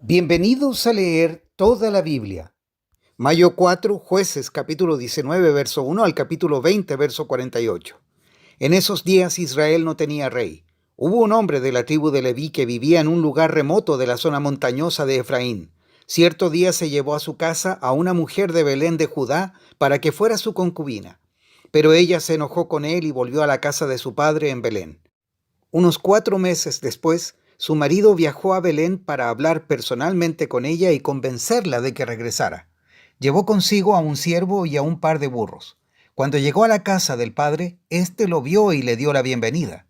Bienvenidos a leer toda la Biblia. Mayo 4, Jueces, capítulo 19, verso 1 al capítulo 20, verso 48. En esos días Israel no tenía rey. Hubo un hombre de la tribu de Leví que vivía en un lugar remoto de la zona montañosa de Efraín. Cierto día se llevó a su casa a una mujer de Belén de Judá para que fuera su concubina. Pero ella se enojó con él y volvió a la casa de su padre en Belén. Unos 4 meses después, su marido viajó a Belén para hablar personalmente con ella y convencerla de que regresara. Llevó consigo a un siervo y a un par de burros. Cuando llegó a la casa del padre, éste lo vio y le dio la bienvenida.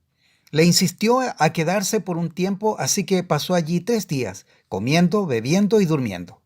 Le insistió a quedarse por un tiempo, así que pasó allí 3 días, comiendo, bebiendo y durmiendo.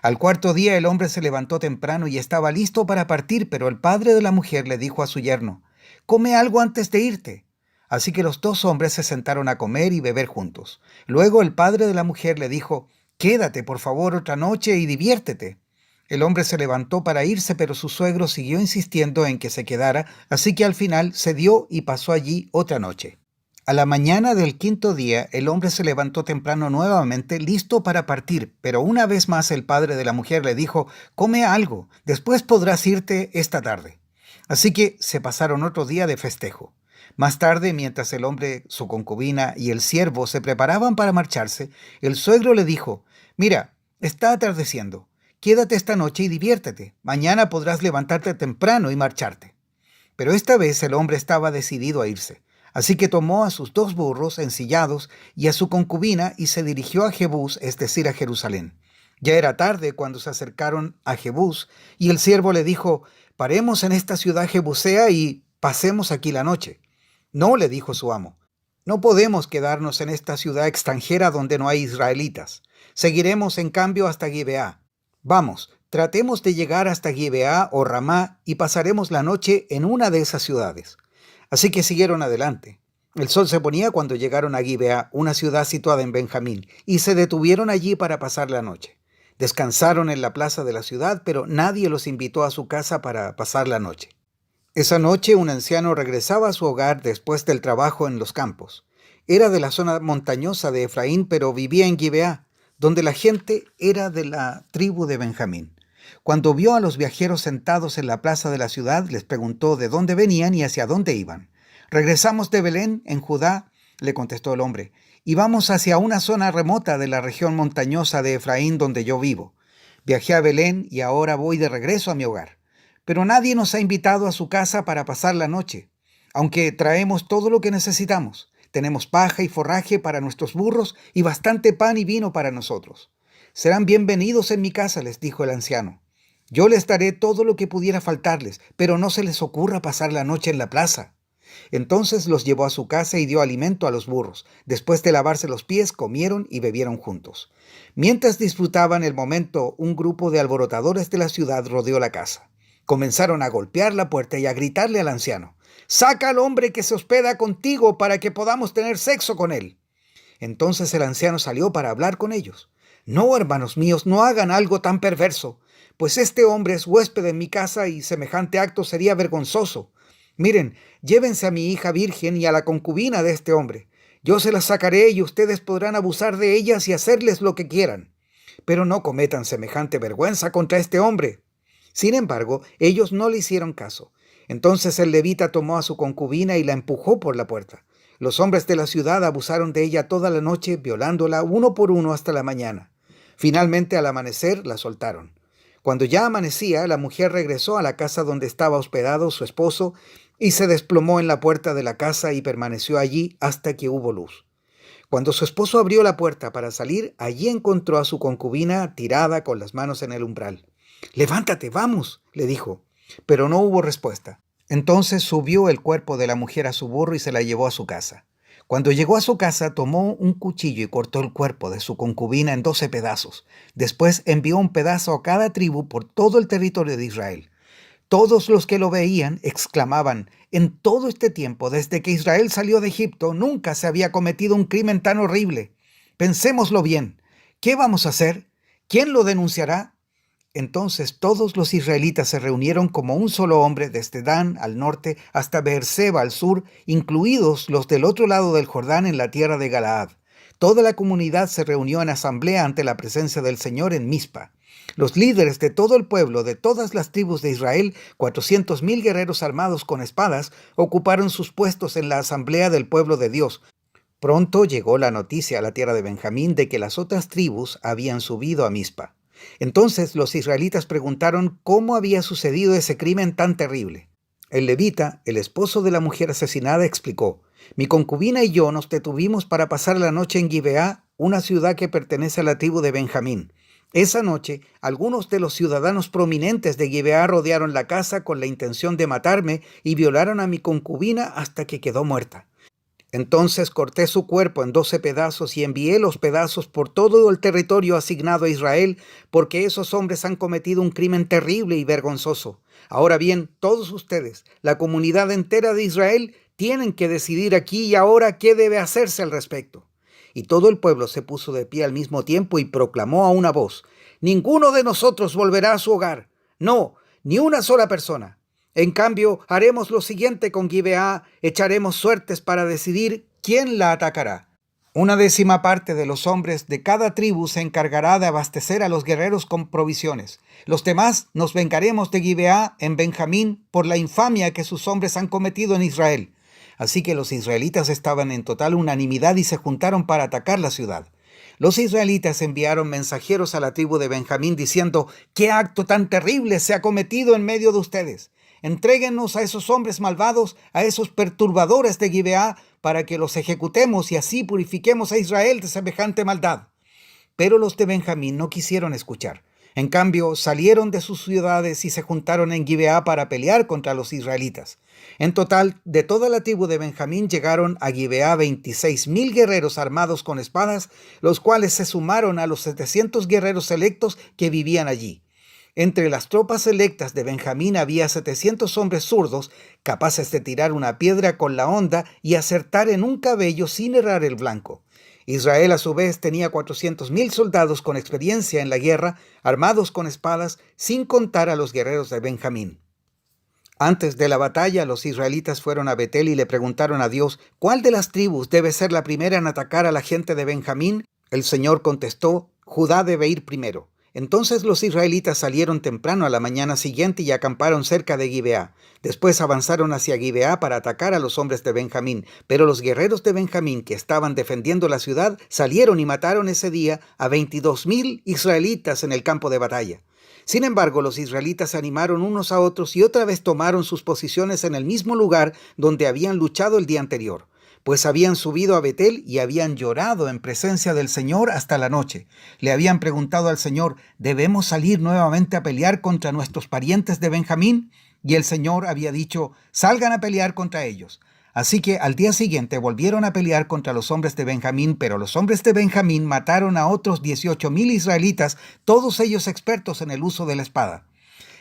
Al cuarto día el hombre se levantó temprano y estaba listo para partir, pero el padre de la mujer le dijo a su yerno: «Come algo antes de irte». Así que los dos hombres se sentaron a comer y beber juntos. Luego el padre de la mujer le dijo: «Quédate, por favor, otra noche y diviértete». El hombre se levantó para irse, pero su suegro siguió insistiendo en que se quedara, así que al final cedió y pasó allí otra noche. A la mañana del quinto día, el hombre se levantó temprano nuevamente, listo para partir, pero una vez más el padre de la mujer le dijo: «Come algo, después podrás irte esta tarde». Así que se pasaron otro día de festejo. Más tarde, mientras el hombre, su concubina y el siervo se preparaban para marcharse, el suegro le dijo: «Mira, está atardeciendo. Quédate esta noche y diviértete. Mañana podrás levantarte temprano y marcharte». Pero esta vez el hombre estaba decidido a irse. Así que tomó a sus 2 burros ensillados y a su concubina y se dirigió a Jebús, es decir, a Jerusalén. Ya era tarde cuando se acercaron a Jebús y el siervo le dijo: «Paremos en esta ciudad jebusea y pasemos aquí la noche». «No», le dijo su amo, «no podemos quedarnos en esta ciudad extranjera donde no hay israelitas. Seguiremos en cambio hasta Gibeá. Vamos, tratemos de llegar hasta Gibeá o Ramá y pasaremos la noche en una de esas ciudades». Así que siguieron adelante. El sol se ponía cuando llegaron a Gibeá, una ciudad situada en Benjamín, y se detuvieron allí para pasar la noche. Descansaron en la plaza de la ciudad, pero nadie los invitó a su casa para pasar la noche. Esa noche un anciano regresaba a su hogar después del trabajo en los campos. Era de la zona montañosa de Efraín, pero vivía en Gibeá, donde la gente era de la tribu de Benjamín. Cuando vio a los viajeros sentados en la plaza de la ciudad, les preguntó de dónde venían y hacia dónde iban. «Regresamos de Belén, en Judá», le contestó el hombre, «y vamos hacia una zona remota de la región montañosa de Efraín donde yo vivo. Viajé a Belén y ahora voy de regreso a mi hogar. Pero nadie nos ha invitado a su casa para pasar la noche, aunque traemos todo lo que necesitamos. Tenemos paja y forraje para nuestros burros y bastante pan y vino para nosotros». «Serán bienvenidos en mi casa», les dijo el anciano. «Yo les daré todo lo que pudiera faltarles, pero no se les ocurra pasar la noche en la plaza». Entonces los llevó a su casa y dio alimento a los burros. Después de lavarse los pies, comieron y bebieron juntos. Mientras disfrutaban el momento, un grupo de alborotadores de la ciudad rodeó la casa. Comenzaron a golpear la puerta y a gritarle al anciano: «Saca al hombre que se hospeda contigo para que podamos tener sexo con él». Entonces el anciano salió para hablar con ellos. «No, hermanos míos, no hagan algo tan perverso, pues este hombre es huésped en mi casa y semejante acto sería vergonzoso. Miren, llévense a mi hija virgen y a la concubina de este hombre. Yo se las sacaré y ustedes podrán abusar de ellas y hacerles lo que quieran. Pero no cometan semejante vergüenza contra este hombre». Sin embargo, ellos no le hicieron caso. Entonces el levita tomó a su concubina y la empujó por la puerta. Los hombres de la ciudad abusaron de ella toda la noche, violándola uno por uno hasta la mañana. Finalmente, al amanecer, la soltaron. Cuando ya amanecía, la mujer regresó a la casa donde estaba hospedado su esposo y se desplomó en la puerta de la casa y permaneció allí hasta que hubo luz. Cuando su esposo abrió la puerta para salir, allí encontró a su concubina tirada con las manos en el umbral. «Levántate, vamos», le dijo, pero no hubo respuesta. Entonces subió el cuerpo de la mujer a su burro y se la llevó a su casa. Cuando llegó a su casa, tomó un cuchillo y cortó el cuerpo de su concubina en 12 pedazos. Después envió un pedazo a cada tribu por todo el territorio de Israel. Todos los que lo veían exclamaban: «En todo este tiempo, desde que Israel salió de Egipto, nunca se había cometido un crimen tan horrible. Pensémoslo bien. ¿Qué vamos a hacer? ¿Quién lo denunciará?». Entonces todos los israelitas se reunieron como un solo hombre desde Dan al norte hasta Beerseba al sur, incluidos los del otro lado del Jordán en la tierra de Galaad. Toda la comunidad se reunió en asamblea ante la presencia del Señor en Mizpa. Los líderes de todo el pueblo, de todas las tribus de Israel, 400,000 guerreros armados con espadas, ocuparon sus puestos en la asamblea del pueblo de Dios. Pronto llegó la noticia a la tierra de Benjamín de que las otras tribus habían subido a Mizpa. Entonces los israelitas preguntaron cómo había sucedido ese crimen tan terrible. El levita, el esposo de la mujer asesinada, explicó: Mi concubina y yo nos detuvimos para pasar la noche en Gibeá, una ciudad que pertenece a la tribu de Benjamín. Esa noche, algunos de los ciudadanos prominentes de Gibeá rodearon la casa con la intención de matarme y violaron a mi concubina hasta que quedó muerta. Entonces corté su cuerpo en 12 pedazos y envié los pedazos por todo el territorio asignado a Israel, porque esos hombres han cometido un crimen terrible y vergonzoso. Ahora bien, todos ustedes, la comunidad entera de Israel, tienen que decidir aquí y ahora qué debe hacerse al respecto. Y todo el pueblo se puso de pie al mismo tiempo y proclamó a una voz: Ninguno de nosotros volverá a su hogar. No, ni una sola persona. En cambio, haremos lo siguiente con Gibeá: echaremos suertes para decidir quién la atacará. 1/10 parte de los hombres de cada tribu se encargará de abastecer a los guerreros con provisiones. Los demás nos vengaremos de Gibeá en Benjamín por la infamia que sus hombres han cometido en Israel. Así que los israelitas estaban en total unanimidad y se juntaron para atacar la ciudad. Los israelitas enviaron mensajeros a la tribu de Benjamín diciendo: ¿Qué acto tan terrible se ha cometido en medio de ustedes? Entréguennos a esos hombres malvados, a esos perturbadores de Gibeá, para que los ejecutemos y así purifiquemos a Israel de semejante maldad. Pero los de Benjamín no quisieron escuchar. En cambio, salieron de sus ciudades y se juntaron en Gibeá para pelear contra los israelitas. En total, de toda la tribu de Benjamín llegaron a Gibeá 26,000 guerreros armados con espadas, los cuales se sumaron a los 700 guerreros selectos que vivían allí. Entre las tropas selectas de Benjamín había 700 hombres zurdos, capaces de tirar una piedra con la honda y acertar en un cabello sin errar el blanco. Israel, a su vez, tenía 400,000 soldados con experiencia en la guerra, armados con espadas, sin contar a los guerreros de Benjamín. Antes de la batalla, los israelitas fueron a Betel y le preguntaron a Dios: ¿Cuál de las tribus debe ser la primera en atacar a la gente de Benjamín? El Señor contestó: Judá debe ir primero. Entonces los israelitas salieron temprano a la mañana siguiente y acamparon cerca de Gibeá. Después avanzaron hacia Gibeá para atacar a los hombres de Benjamín, pero los guerreros de Benjamín que estaban defendiendo la ciudad salieron y mataron ese día a 22,000 israelitas en el campo de batalla. Sin embargo, los israelitas se animaron unos a otros y otra vez tomaron sus posiciones en el mismo lugar donde habían luchado el día anterior, pues habían subido a Betel y habían llorado en presencia del Señor hasta la noche. Le habían preguntado al Señor: ¿debemos salir nuevamente a pelear contra nuestros parientes de Benjamín? Y el Señor había dicho: salgan a pelear contra ellos. Así que al día siguiente volvieron a pelear contra los hombres de Benjamín, pero los hombres de Benjamín mataron a otros 18,000 israelitas, todos ellos expertos en el uso de la espada.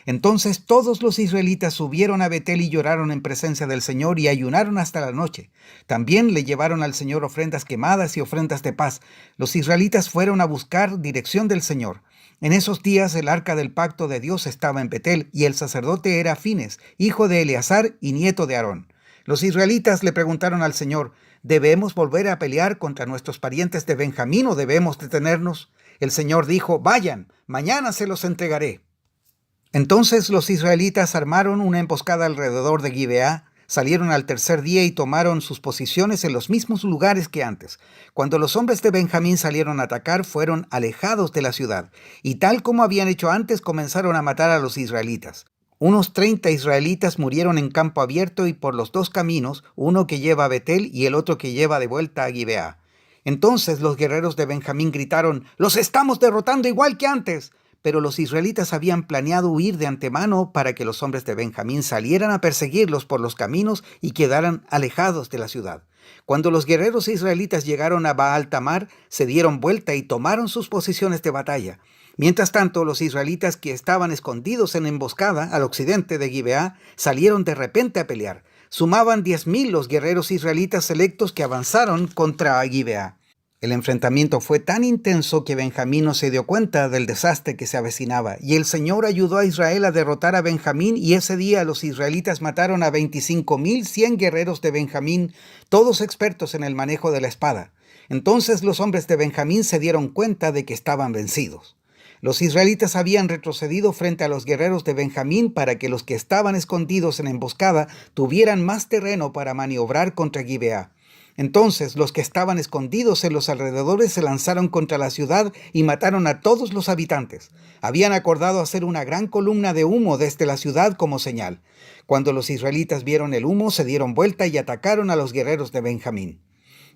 Entonces todos los israelitas subieron a Betel y lloraron en presencia del Señor y ayunaron hasta la noche. También le llevaron al Señor ofrendas quemadas y ofrendas de paz. Los israelitas fueron a buscar dirección del Señor. En esos días el arca del pacto de Dios estaba en Betel y el sacerdote era Fines, hijo de Eleazar y nieto de Aarón. Los israelitas le preguntaron al Señor: ¿debemos volver a pelear contra nuestros parientes de Benjamín o debemos detenernos? El Señor dijo: vayan, mañana se los entregaré. Entonces los israelitas armaron una emboscada alrededor de Gibeá, salieron al tercer día y tomaron sus posiciones en los mismos lugares que antes. Cuando los hombres de Benjamín salieron a atacar, fueron alejados de la ciudad, y tal como habían hecho antes, comenzaron a matar a los israelitas. Unos 30 israelitas murieron en campo abierto y por los dos caminos, uno que lleva a Betel y el otro que lleva de vuelta a Gibeá. Entonces los guerreros de Benjamín gritaron: ¡los estamos derrotando igual que antes! Pero los israelitas habían planeado huir de antemano para que los hombres de Benjamín salieran a perseguirlos por los caminos y quedaran alejados de la ciudad. Cuando los guerreros israelitas llegaron a Baal Tamar, se dieron vuelta y tomaron sus posiciones de batalla. Mientras tanto, los israelitas que estaban escondidos en emboscada al occidente de Gibeá salieron de repente a pelear. Sumaban 10,000 los guerreros israelitas selectos que avanzaron contra Gibeá. El enfrentamiento fue tan intenso que Benjamín no se dio cuenta del desastre que se avecinaba, y el Señor ayudó a Israel a derrotar a Benjamín, y ese día los israelitas mataron a 25,100 guerreros de Benjamín, todos expertos en el manejo de la espada. Entonces los hombres de Benjamín se dieron cuenta de que estaban vencidos. Los israelitas habían retrocedido frente a los guerreros de Benjamín para que los que estaban escondidos en emboscada tuvieran más terreno para maniobrar contra Gibeá. Entonces los que estaban escondidos en los alrededores se lanzaron contra la ciudad y mataron a todos los habitantes. Habían acordado hacer una gran columna de humo desde la ciudad como señal. Cuando los israelitas vieron el humo, se dieron vuelta y atacaron a los guerreros de Benjamín.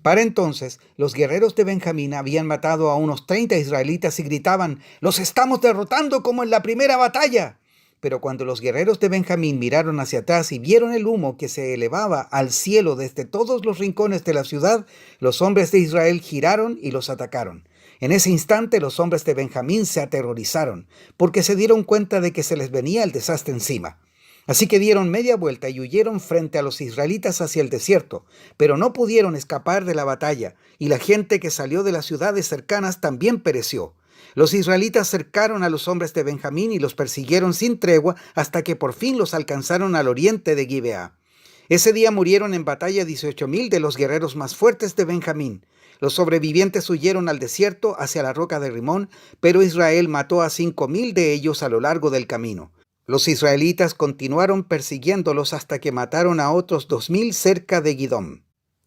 Para entonces, los guerreros de Benjamín habían matado a unos 30 israelitas y gritaban: «¡Los estamos derrotando como en la primera batalla!». Pero cuando los guerreros de Benjamín miraron hacia atrás y vieron el humo que se elevaba al cielo desde todos los rincones de la ciudad, los hombres de Israel giraron y los atacaron. En ese instante los hombres de Benjamín se aterrorizaron, porque se dieron cuenta de que se les venía el desastre encima. Así que dieron media vuelta y huyeron frente a los israelitas hacia el desierto, pero no pudieron escapar de la batalla, y la gente que salió de las ciudades cercanas también pereció. Los israelitas cercaron a los hombres de Benjamín y los persiguieron sin tregua hasta que por fin los alcanzaron al oriente de Gibeá. Ese día murieron en batalla 18,000 de los guerreros más fuertes de Benjamín. Los sobrevivientes huyeron al desierto hacia la roca de Rimón, pero Israel mató a 5,000 de ellos a lo largo del camino. Los israelitas continuaron persiguiéndolos hasta que mataron a otros 2,000 cerca de Gidom.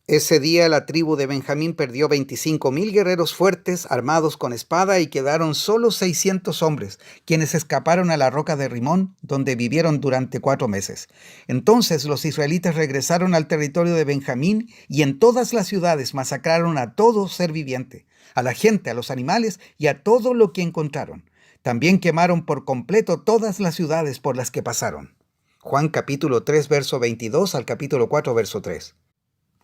Ese día la tribu de Benjamín perdió 25,000 guerreros fuertes armados con espada y quedaron solo 600 hombres, quienes escaparon a la roca de Rimón, donde vivieron durante 4 meses. Entonces los israelitas regresaron al territorio de Benjamín y en todas las ciudades masacraron a todo ser viviente, a la gente, a los animales y a todo lo que encontraron. También quemaron por completo todas las ciudades por las que pasaron. Juan capítulo 3, verso 22 al capítulo 4, verso 3.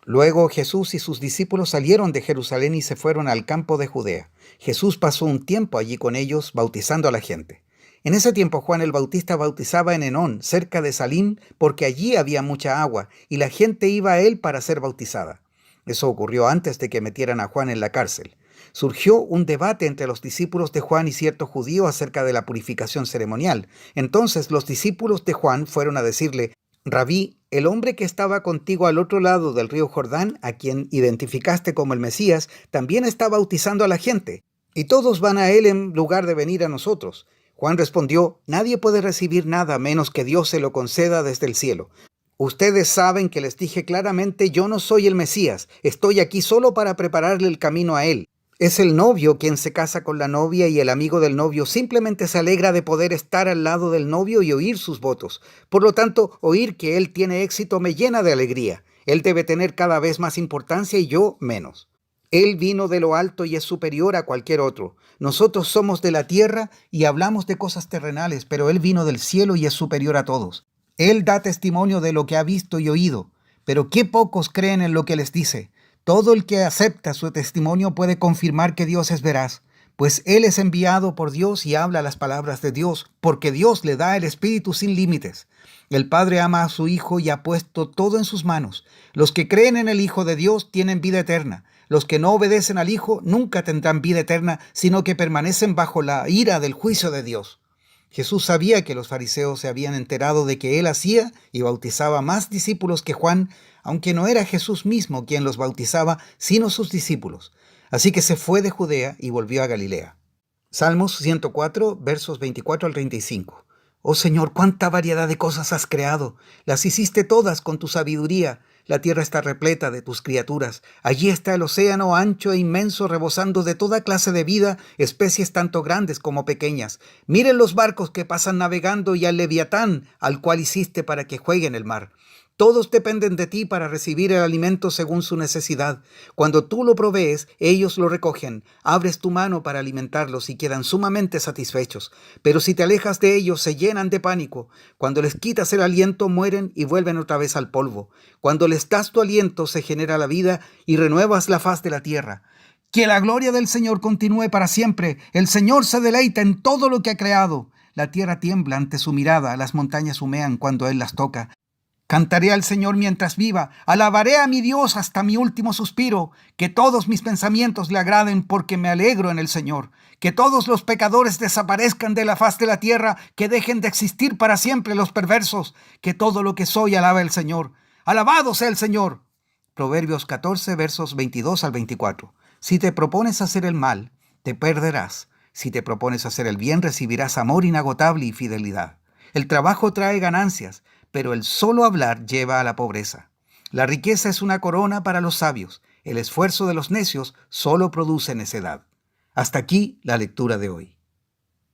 Luego Jesús y sus discípulos salieron de Jerusalén y se fueron al campo de Judea. Jesús pasó un tiempo allí con ellos, bautizando a la gente. En ese tiempo Juan el Bautista bautizaba en Enón, cerca de Salim, porque allí había mucha agua, y la gente iba a él para ser bautizada. Eso ocurrió antes de que metieran a Juan en la cárcel. Surgió un debate entre los discípulos de Juan y cierto judío acerca de la purificación ceremonial. Entonces los discípulos de Juan fueron a decirle: «Rabí, el hombre que estaba contigo al otro lado del río Jordán, a quien identificaste como el Mesías, también está bautizando a la gente, y todos van a él en lugar de venir a nosotros». Juan respondió: «Nadie puede recibir nada menos que Dios se lo conceda desde el cielo. Ustedes saben que les dije claramente: yo no soy el Mesías, estoy aquí solo para prepararle el camino a él. Es el novio quien se casa con la novia y el amigo del novio simplemente se alegra de poder estar al lado del novio y oír sus votos. Por lo tanto, oír que él tiene éxito me llena de alegría. Él debe tener cada vez más importancia y yo menos. Él vino de lo alto y es superior a cualquier otro. Nosotros somos de la tierra y hablamos de cosas terrenales, pero él vino del cielo y es superior a todos. Él da testimonio de lo que ha visto y oído, pero qué pocos creen en lo que les dice. Todo el que acepta su testimonio puede confirmar que Dios es veraz, pues Él es enviado por Dios y habla las palabras de Dios, porque Dios le da el Espíritu sin límites. El Padre ama a su Hijo y ha puesto todo en sus manos. Los que creen en el Hijo de Dios tienen vida eterna. Los que no obedecen al Hijo nunca tendrán vida eterna, sino que permanecen bajo la ira del juicio de Dios. Jesús sabía que los fariseos se habían enterado de que Él hacía y bautizaba más discípulos que Juan, aunque no era Jesús mismo quien los bautizaba, sino sus discípulos. Así que se fue de Judea y volvió a Galilea. Salmos 104, versos 24 al 35. Oh Señor, cuánta variedad de cosas has creado. Las hiciste todas con tu sabiduría. La tierra está repleta de tus criaturas. Allí está el océano ancho e inmenso, rebosando de toda clase de vida, especies tanto grandes como pequeñas. Miren los barcos que pasan navegando y al leviatán, al cual hiciste para que juegue en el mar. Todos dependen de ti para recibir el alimento según su necesidad. Cuando tú lo provees, ellos lo recogen. Abres tu mano para alimentarlos y quedan sumamente satisfechos. Pero si te alejas de ellos, se llenan de pánico. Cuando les quitas el aliento, mueren y vuelven otra vez al polvo. Cuando les das tu aliento, se genera la vida y renuevas la faz de la tierra. Que la gloria del Señor continúe para siempre. El Señor se deleita en todo lo que ha creado. La tierra tiembla ante su mirada, las montañas humean cuando Él las toca. Cantaré al Señor mientras viva, alabaré a mi Dios hasta mi último suspiro. Que todos mis pensamientos le agraden porque me alegro en el Señor. Que todos los pecadores desaparezcan de la faz de la tierra, que dejen de existir para siempre los perversos. Que todo lo que soy alabe al Señor. Alabado sea el Señor. Proverbios 14, versos 22 al 24. Si te propones hacer el mal, te perderás. Si te propones hacer el bien, recibirás amor inagotable y fidelidad. El trabajo trae ganancias, pero el solo hablar lleva a la pobreza. La riqueza es una corona para los sabios. El esfuerzo de los necios solo produce necedad. Hasta aquí la lectura de hoy.